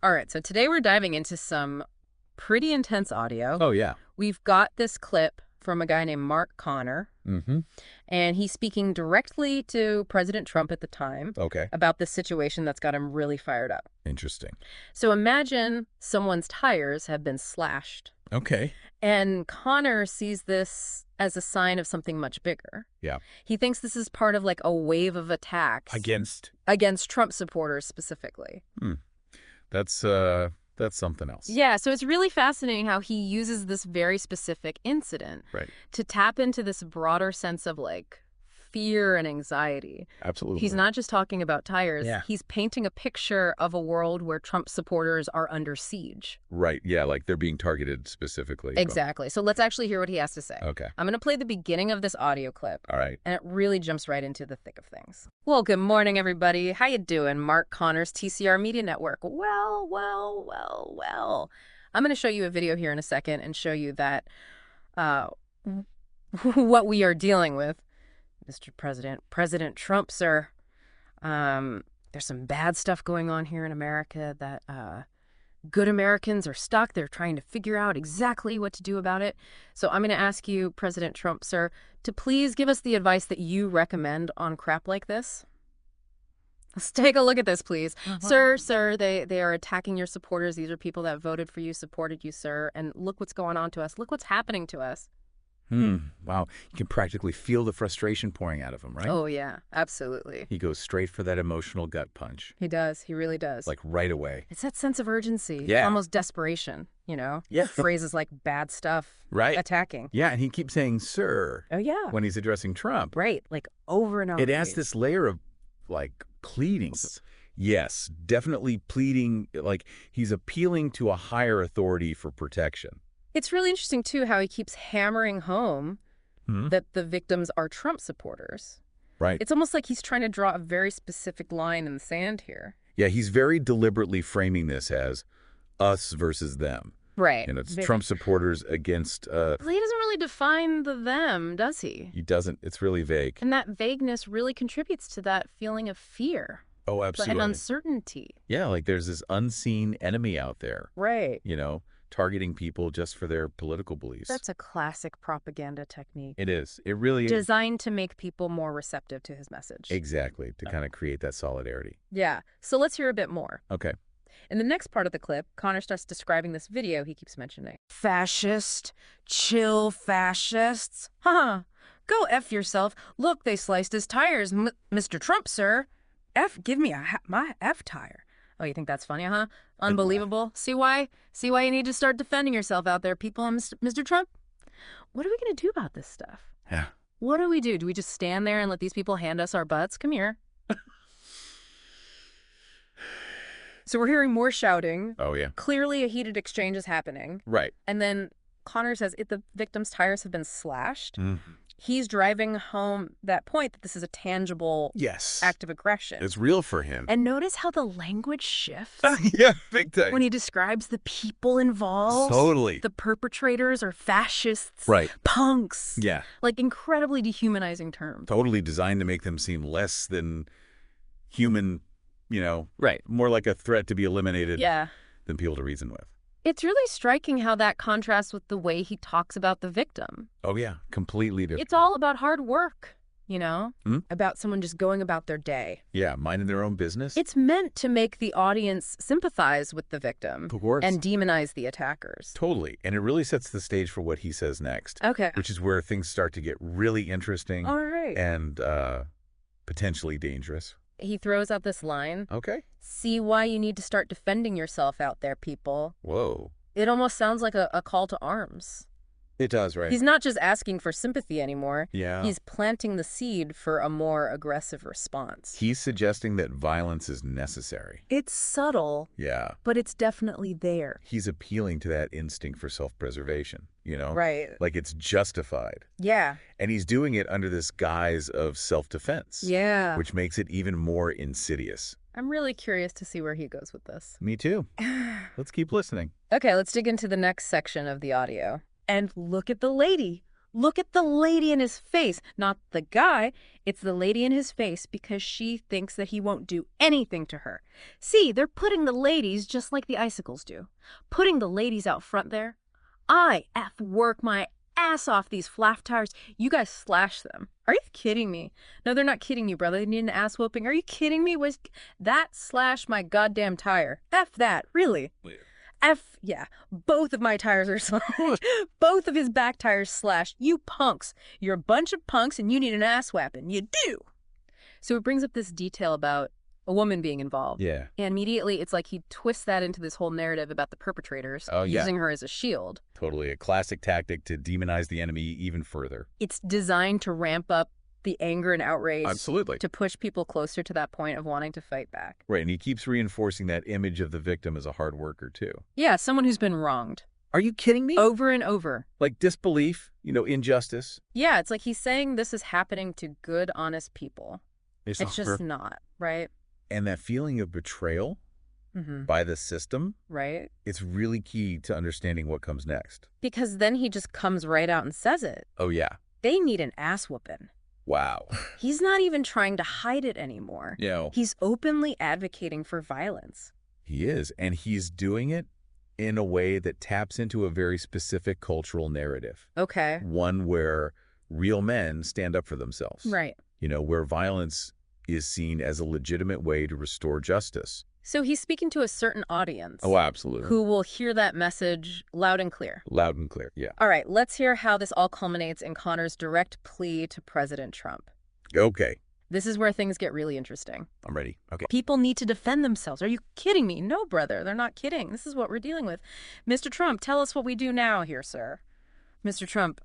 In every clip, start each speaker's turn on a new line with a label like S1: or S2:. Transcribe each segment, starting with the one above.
S1: All right, so today we're diving into some pretty intense audio.
S2: Oh, yeah.
S1: We've got this clip from a guy named Mark Connor,
S2: Mm-hmm.
S1: and he's speaking directly to President Trump at the time
S2: Okay.
S1: about this situation that's got him really fired up.
S2: Interesting.
S1: So imagine someone's tires have been slashed,
S2: Okay.
S1: and Connor sees this as a sign of something much bigger.
S2: Yeah.
S1: He thinks this is part of like a wave of attacks against Trump supporters specifically.
S2: That's something else.
S1: Yeah, so it's really fascinating how he uses this very specific incident
S2: Right.
S1: to tap into this broader sense of like fear and anxiety.
S2: Absolutely.
S1: He's not just talking about tires.
S2: Yeah.
S1: He's painting a picture of a world where Trump supporters are under siege.
S2: Right. Yeah, like they're being targeted specifically.
S1: Exactly. So let's actually hear what he has to say.
S2: Okay.
S1: I'm going to play the beginning of this audio clip.
S2: All right.
S1: And it really jumps right into the thick of things. Well, good morning, everybody. How you doing? Mark Connors, TCR Media Network. Well. I'm going to show you a video here in a second and show you that what we are dealing with, Mr. President Trump, sir. There's some bad stuff going on here in America that good Americans are stuck. They're trying to figure out exactly what to do about it. So I'm going to ask you, President Trump, sir, to please give us the advice that you recommend on crap like this. Let's take a look at this, please. Sir, they are attacking your supporters. These are people that voted for you, supported you, sir. And look what's going on to us. Look what's happening to us.
S2: Wow. You can practically feel the frustration pouring out of him, right?
S1: Oh, yeah, absolutely.
S2: He goes straight for that emotional gut punch.
S1: He does. He really does.
S2: Like right away.
S1: It's that sense of urgency.
S2: Yeah.
S1: Almost desperation, you know?
S2: Yeah.
S1: Phrases like bad stuff.
S2: Right.
S1: Attacking.
S2: Yeah, and he keeps saying, sir.
S1: Oh, yeah.
S2: When he's addressing Trump.
S1: Right. Like over and over.
S2: It adds this layer of like pleading. Yes, definitely pleading. Like he's appealing to a higher authority for protection.
S1: It's really interesting, too, how he keeps hammering home that the victims are Trump supporters.
S2: Right.
S1: It's almost like he's trying to draw a very specific line in the sand here.
S2: Yeah, he's very deliberately framing this as us versus them.
S1: Right.
S2: You know, it's Trump supporters against...
S1: Well, he doesn't really define the them, does he?
S2: He doesn't. It's really vague.
S1: And that vagueness really contributes to that feeling of fear.
S2: Oh, absolutely.
S1: And uncertainty.
S2: Yeah, like there's this unseen enemy out there.
S1: Right.
S2: You know, targeting people just for their political beliefs.
S1: That's a classic propaganda technique.
S2: It is. It really is.
S1: Designed to make people more receptive to his message.
S2: Exactly, to kind of create that solidarity.
S1: Yeah. So let's hear a bit more.
S2: Okay.
S1: In the next part of the clip, Connor starts describing this video he keeps mentioning. Fascist, chill fascists. Huh. Go F yourself. Look, they sliced his tires, Mr. Trump, sir. Give me my F tire. Oh, you think that's funny, huh? Unbelievable. See why you need to start defending yourself out there, people, Mr. Trump? What are we going to do about this stuff?
S2: Yeah.
S1: What do we do? Do we just stand there and let these people hand us our butts? Come here. So we're hearing more shouting.
S2: Oh, yeah.
S1: Clearly a heated exchange is happening.
S2: Right.
S1: And then Connor says if the victim's tires have been slashed, he's driving home that point that this is a tangible act of aggression.
S2: It's real for him.
S1: And notice how the language shifts.
S2: Yeah, big time.
S1: When he describes the people involved.
S2: Totally.
S1: The perpetrators are fascists.
S2: Right.
S1: Punks.
S2: Yeah.
S1: Like incredibly dehumanizing terms.
S2: Totally designed to make them seem less than human, you know.
S1: Right.
S2: More like a threat to be eliminated than people to reason with.
S1: It's really striking how that contrasts with the way he talks about the victim.
S2: Oh, yeah. Completely different.
S1: It's all about hard work, you know? About someone just going about their day.
S2: Yeah, minding their own business.
S1: It's meant to make the audience sympathize with the victim.
S2: Of course.
S1: And demonize the attackers.
S2: Totally. And it really sets the stage for what he says next.
S1: Okay.
S2: Which is where things start to get really interesting.
S1: All right.
S2: And potentially dangerous.
S1: He throws out this line.
S2: Okay.
S1: See why you need to start defending yourself out there, people.
S2: Whoa.
S1: It almost sounds like a call to arms.
S2: It does, right?
S1: He's not just asking for sympathy anymore.
S2: Yeah.
S1: He's planting the seed for a more aggressive response.
S2: He's suggesting that violence is necessary.
S1: It's subtle.
S2: Yeah.
S1: But it's definitely there.
S2: He's appealing to that instinct for self-preservation, you know?
S1: Right.
S2: Like it's justified.
S1: Yeah.
S2: And he's doing it under this guise of self-defense.
S1: Yeah.
S2: Which makes it even more insidious.
S1: I'm really curious to see where he goes with this.
S2: Me too. Let's keep listening.
S1: Okay, let's dig into the next section of the audio. And look at the lady. Look at the lady in his face. Not the guy. It's the lady in his face because she thinks that he won't do anything to her. See, they're putting the ladies just like the icicles do. Putting the ladies out front there. I work my ass off these flat tires. You guys slash them. Are you kidding me? No, they're not kidding you, brother. They need an ass whooping. Are you kidding me? Was that slash my goddamn tire? F that. Really? Yeah. Both of my tires are slashed. Both of his back tires slashed. You punks. You're a bunch of punks and you need an ass whapping. You do. So it brings up this detail about a woman being involved.
S2: Yeah.
S1: And immediately it's like he twists that into this whole narrative about the perpetrators using her as a shield.
S2: Totally. A classic tactic to demonize the enemy even further.
S1: It's designed to ramp up the anger and outrage.
S2: Absolutely.
S1: To push people closer to that point of wanting to fight back.
S2: Right, and he keeps reinforcing that image of the victim as a hard worker, too.
S1: Yeah, someone who's been wronged.
S2: Are you kidding me?
S1: Over and over.
S2: Like disbelief, injustice.
S1: Yeah, it's like he's saying this is happening to good, honest people. It's just not, right?
S2: And that feeling of betrayal by the system,
S1: right?
S2: It's really key to understanding what comes next.
S1: Because then he just comes right out and says it.
S2: Oh, yeah.
S1: They need an ass whooping.
S2: Wow.
S1: He's not even trying to hide it anymore.
S2: Yeah.
S1: He's openly advocating for violence.
S2: He is, and he's doing it in a way that taps into a very specific cultural narrative.
S1: Okay.
S2: One where real men stand up for themselves.
S1: Right.
S2: Where violence is seen as a legitimate way to restore justice.
S1: So he's speaking to a certain audience.
S2: Oh, absolutely.
S1: Who will hear that message loud and clear.
S2: Loud and clear, yeah.
S1: All right, let's hear how this all culminates in Connor's direct plea to President Trump.
S2: Okay.
S1: This is where things get really interesting.
S2: I'm ready. Okay.
S1: People need to defend themselves. Are you kidding me? No, brother, they're not kidding. This is what we're dealing with. Mr. Trump, tell us what we do now here, sir. Mr. Trump,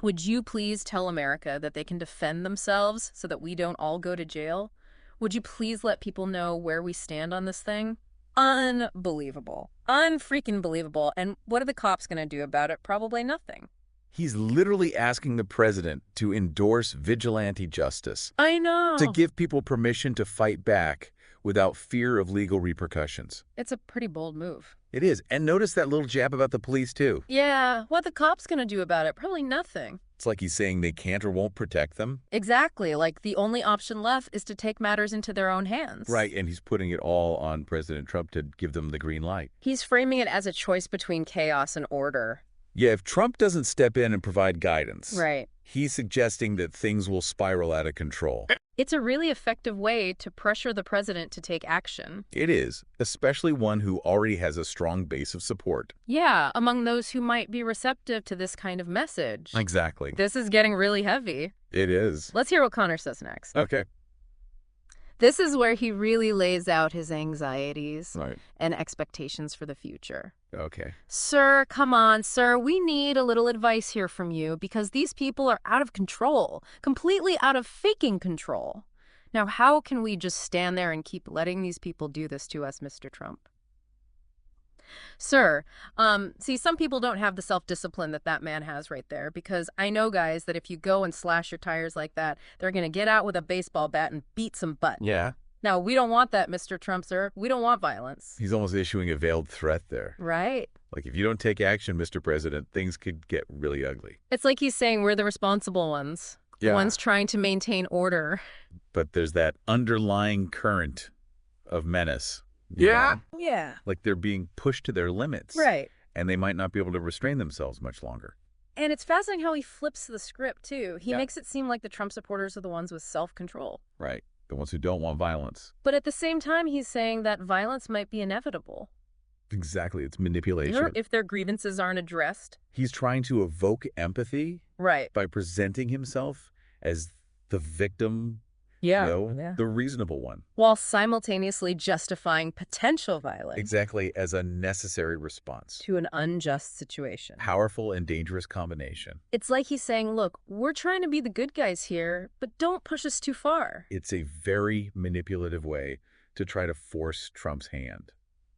S1: would you please tell America that they can defend themselves so that we don't all go to jail? Would you please let people know where we stand on this thing? Unbelievable. Unfreaking believable. And what are the cops going to do about it? Probably nothing.
S2: He's literally asking the president to endorse vigilante justice.
S1: I know.
S2: To give people permission to fight back without fear of legal repercussions.
S1: It's a pretty bold move.
S2: It is. And notice that little jab about the police, too.
S1: Yeah. What the cops going to do about it? Probably nothing.
S2: It's like he's saying they can't or won't protect them.
S1: Exactly. Like the only option left is to take matters into their own hands.
S2: Right. And he's putting it all on President Trump to give them the green light.
S1: He's framing it as a choice between chaos and order.
S2: Yeah, if Trump doesn't step in and provide guidance,
S1: right,
S2: he's suggesting that things will spiral out of control.
S1: It's a really effective way to pressure the president to take action.
S2: It is, especially one who already has a strong base of support.
S1: Yeah, among those who might be receptive to this kind of message.
S2: Exactly.
S1: This is getting really heavy.
S2: It is.
S1: Let's hear what Connor says next.
S2: Okay.
S1: This is where he really lays out his anxieties
S2: right.
S1: and expectations for the future.
S2: Okay.
S1: Sir, come on, sir. We need a little advice here from you because these people are out of control, completely out of faking control. Now, how can we just stand there and keep letting these people do this to us, Mr. Trump? Sir, see, some people don't have the self-discipline that man has right there because I know, guys, that if you go and slash your tires like that, they're going to get out with a baseball bat and beat some butt.
S2: Yeah.
S1: Now, we don't want that, Mr. Trump, sir. We don't want violence.
S2: He's almost issuing a veiled threat there.
S1: Right.
S2: Like, if you don't take action, Mr. President, things could get really ugly.
S1: It's like he's saying we're the responsible ones.
S2: Yeah.
S1: The ones trying to maintain order.
S2: But there's that underlying current of menace.
S1: Yeah. Yeah.
S2: Like they're being pushed to their limits.
S1: Right.
S2: And they might not be able to restrain themselves much longer.
S1: And it's fascinating how he flips the script, too. He makes it seem like the Trump supporters are the ones with self-control.
S2: Right. The ones who don't want violence.
S1: But at the same time, he's saying that violence might be inevitable.
S2: Exactly. It's manipulation.
S1: If their grievances aren't addressed.
S2: He's trying to evoke empathy.
S1: Right.
S2: By presenting himself as the victim. The reasonable one.
S1: While simultaneously justifying potential violence.
S2: Exactly, as a necessary response.
S1: To an unjust situation.
S2: Powerful and dangerous combination.
S1: It's like he's saying, look, we're trying to be the good guys here, but don't push us too far.
S2: It's a very manipulative way to try to force Trump's hand.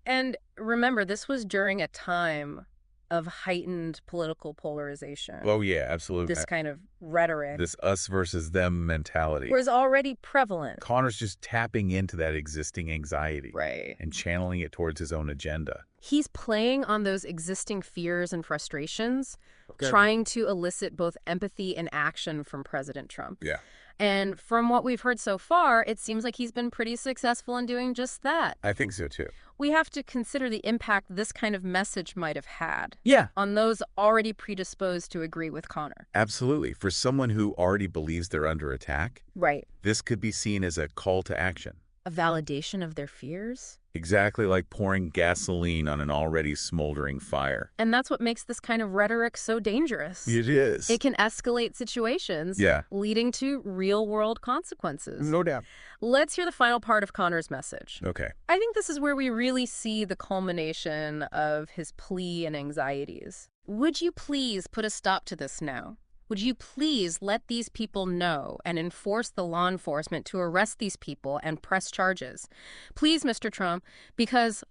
S1: And remember, this was during a time of heightened political polarization.
S2: Oh, yeah, absolutely.
S1: This kind of rhetoric.
S2: This us versus them mentality.
S1: Was already prevalent.
S2: Connor's just tapping into that existing anxiety.
S1: Right.
S2: And channeling it towards his own agenda.
S1: He's playing on those existing fears and frustrations
S2: Good.
S1: trying to elicit both empathy and action from President Trump.
S2: Yeah,
S1: And from what we've heard so far, it seems like he's been pretty successful in doing just that.
S2: I think so too.
S1: We have to consider the impact this kind of message might have had
S2: Yeah,
S1: on those already predisposed to agree with Connor.
S2: absolutely. For someone who already believes they're under attack,
S1: Right.
S2: this could be seen as a call to action.
S1: A validation of their fears.
S2: Exactly like pouring gasoline on an already smoldering fire.
S1: And that's what makes this kind of rhetoric so dangerous.
S2: It is.
S1: It can escalate situations,
S2: Yeah.
S1: leading to real-world consequences.
S2: No doubt.
S1: Let's hear the final part of Connor's message.
S2: Okay.
S1: I think this is where we really see the culmination of his plea and anxieties. Would you please put a stop to this now? Would you please let these people know and enforce the law enforcement to arrest these people and press charges? Please, Mr. Trump, because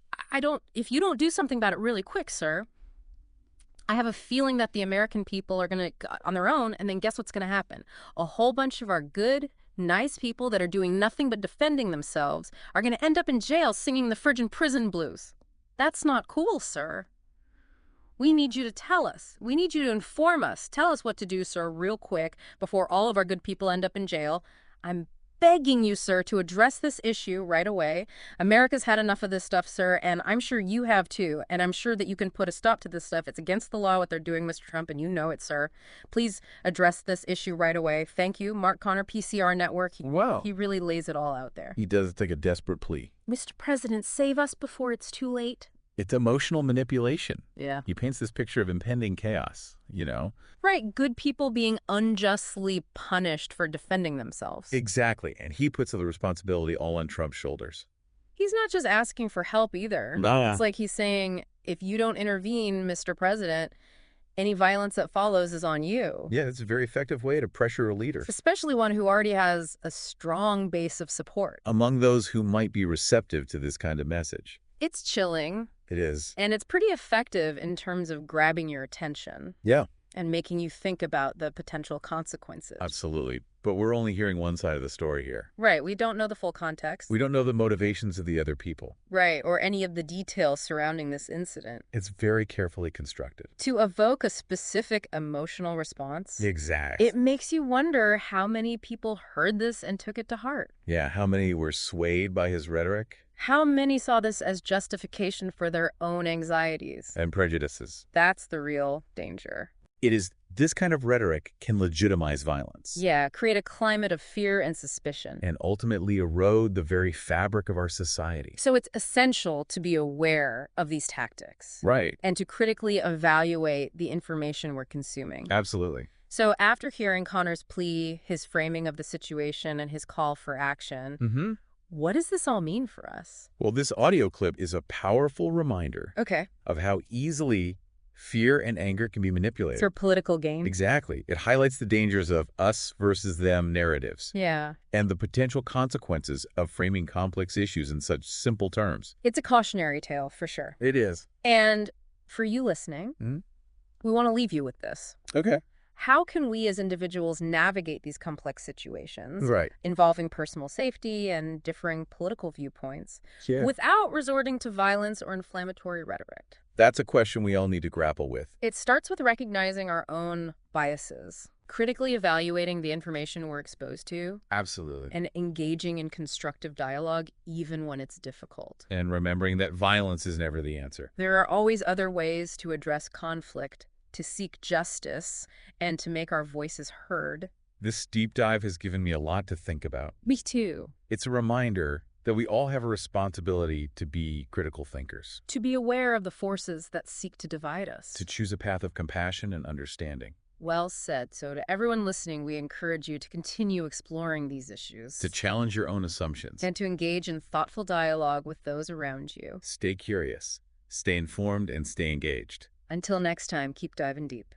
S1: if you don't do something about it really quick, sir, I have a feeling that the American people are going to on their own, and then guess what's going to happen? A whole bunch of our good, nice people that are doing nothing but defending themselves are going to end up in jail singing the frigid prison blues. That's not cool, sir. We need you to tell us. We need you to inform us. Tell us what to do, sir, real quick before all of our good people end up in jail. I'm begging you, sir, to address this issue right away. America's had enough of this stuff, sir, and I'm sure you have too. And I'm sure that you can put a stop to this stuff. It's against the law what they're doing, Mr. Trump, and you know it, sir. Please address this issue right away. Thank you, Mark Connor, PCR Network.
S2: Wow.
S1: He really lays it all out there.
S2: He does take a desperate plea.
S1: Mr. President, save us before it's too late.
S2: It's emotional manipulation.
S1: Yeah.
S2: He paints this picture of impending chaos, you know?
S1: Right, good people being unjustly punished for defending themselves.
S2: Exactly. And he puts the responsibility all on Trump's shoulders.
S1: He's not just asking for help either.
S2: Nah.
S1: It's like he's saying, if you don't intervene, Mr. President, any violence that follows is on you.
S2: Yeah, it's a very effective way to pressure a leader.
S1: Especially one who already has a strong base of support.
S2: Among those who might be receptive to this kind of message.
S1: It's chilling.
S2: It is.
S1: And it's pretty effective in terms of grabbing your attention.
S2: Yeah.
S1: And making you think about the potential consequences.
S2: Absolutely. But we're only hearing one side of the story here.
S1: Right. We don't know the full context.
S2: We don't know the motivations of the other people.
S1: Right. Or any of the details surrounding this incident.
S2: It's very carefully constructed.
S1: To evoke a specific emotional response.
S2: Exactly.
S1: It makes you wonder how many people heard this and took it to heart.
S2: Yeah, how many were swayed by his rhetoric?
S1: How many saw this as justification for their own anxieties?
S2: And prejudices.
S1: That's the real danger.
S2: It is this kind of rhetoric can legitimize violence.
S1: Yeah, create a climate of fear and suspicion.
S2: And ultimately erode the very fabric of our society.
S1: So it's essential to be aware of these tactics.
S2: Right.
S1: And to critically evaluate the information we're consuming.
S2: Absolutely.
S1: So after hearing Connor's plea, his framing of the situation, and his call for action, what does this all mean for us?
S2: Well, this audio clip is a powerful reminder of how easily fear and anger can be manipulated.
S1: For political gain.
S2: Exactly. It highlights the dangers of us versus them narratives.
S1: Yeah.
S2: And the potential consequences of framing complex issues in such simple terms.
S1: It's a cautionary tale, for sure.
S2: It is.
S1: And for you listening, we want to leave you with this.
S2: Okay.
S1: How can we as individuals navigate these complex situations involving personal safety and differing political viewpoints without resorting to violence or inflammatory rhetoric?
S2: That's a question we all need to grapple with.
S1: It starts with recognizing our own biases, critically evaluating the information we're exposed to.
S2: Absolutely.
S1: And engaging in constructive dialogue even when it's difficult.
S2: And remembering that violence is never the answer.
S1: There are always other ways to address conflict, to seek justice, and to make our voices heard.
S2: This deep dive has given me a lot to think about.
S1: Me too.
S2: It's a reminder that we all have a responsibility to be critical thinkers.
S1: To be aware of the forces that seek to divide us.
S2: To choose a path of compassion and understanding.
S1: Well said. So to everyone listening, we encourage you to continue exploring these issues.
S2: To challenge your own assumptions.
S1: And to engage in thoughtful dialogue with those around you.
S2: Stay curious, stay informed, and stay engaged.
S1: Until next time, keep diving deep.